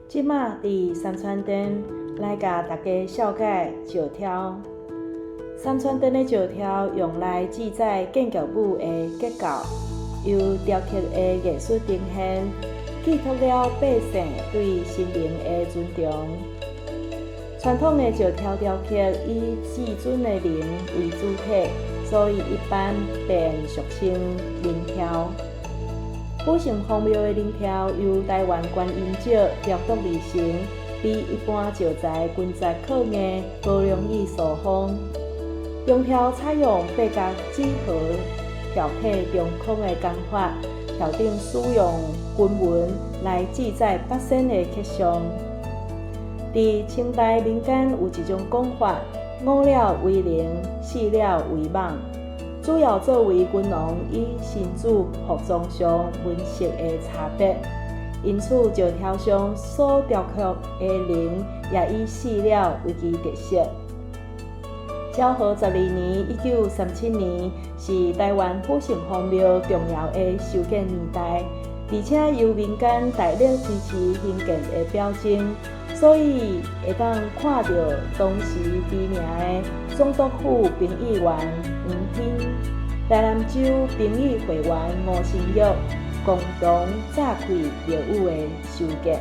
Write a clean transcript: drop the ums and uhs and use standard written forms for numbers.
即马伫三川店来甲大家小解石条。三川店的石条用来记载建筑物的结构，由雕刻的艺术呈现，寄托了百姓对神明的尊重。传统的石条雕刻以至尊的灵为主体，所以一般便俗称灵条。古城隍庙的灵条由台湾观音石雕刻而成，比一般石材均材刻硬，无容易受风。龙条采用八角几何条体中空的工法，条顶使用金文来记载百姓的吉祥。伫清代民间有一种讲法：五了为灵，四了为蠓。主要作为君王与神主服装上纹饰的差别，因此石条上所雕刻的灵也以四了为其特色。昭和12年（1937年）是台湾府城隍庙重要的修建年代，而且由民间大力支持兴建的表征，所以会当看到当时知名的总督府评议员黄兴、台南州评议会员吴新玉共同炸开庙宇的修建。